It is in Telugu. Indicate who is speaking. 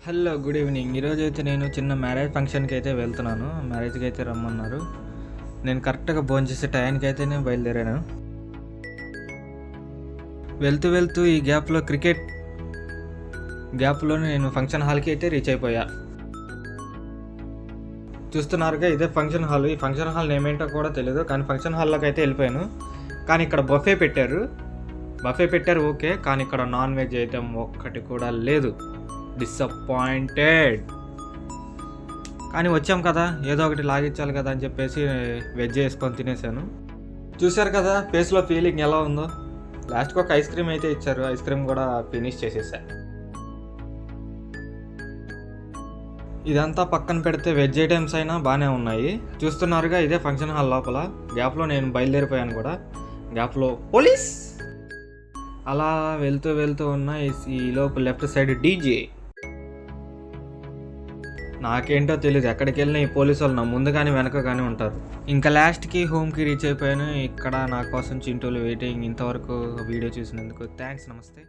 Speaker 1: Hello, good evening. ఈరోజైతే నేను చిన్న మ్యారేజ్ ఫంక్షన్కి అయితే వెళ్తున్నాను. మ్యారేజ్కి అయితే రమ్మన్నారు. నేను కరెక్ట్గా భోంచేసే టైంకి అయితే నేను బయలుదేరాను. వెళ్తూ ఈ గ్యాప్లో నేను ఫంక్షన్ హాల్కి అయితే రీచ్ అయిపోయా. చూస్తున్నారుగా, ఇదే ఫంక్షన్ హాల్. ఈ ఫంక్షన్ హాల్ నేమ్ ఏంటో కూడా తెలియదు, కానీ ఫంక్షన్ హాల్లోకి అయితే వెళ్ళిపోయాను. కానీ ఇక్కడ బఫే పెట్టారు ఓకే, కానీ ఇక్కడ నాన్ వెజ్ ఐటెం ఒక్కటి కూడా లేదు. డిసప్పాయింటెడ్. కానీ వచ్చాం కదా, ఏదో ఒకటి లాగించాలి కదా అని చెప్పేసి వెజ్ వేసుకొని తినేసాను. చూశారు కదా ఫేస్లో ఫీలింగ్ ఎలా ఉందో. లాస్ట్కి ఒక ఐస్ క్రీమ్ అయితే ఇచ్చారు, ఐస్ క్రీమ్ కూడా ఫినిష్ చేసేసా. ఇదంతా పక్కన పెడితే వెజ్ ఐటమ్స్ అయినా బాగానే ఉన్నాయి. చూస్తున్నారుగా, ఇదే ఫంక్షన్ హాల్ లోపల. గ్యాప్లో నేను బయలుదేరిపోయాను కూడా. గ్యాప్లో పోలీస్. అలా వెళ్తూ ఉన్న ఈ లోపు లెఫ్ట్ సైడ్ డీజే. నాకేంటో తెలియదు, ఎక్కడికి వెళ్ళినా ఈ పోలీసు వాళ్ళు నా ముందు కానీ వెనక కానీ ఉంటారు. ఇంకా లాస్ట్కి హోమ్కి రీచ్ అయిపోయాను. ఇక్కడ నా కోసం చింటూలు వెయిటింగ్. ఇంతవరకు వీడియో చూసినందుకు థ్యాంక్స్. నమస్తే.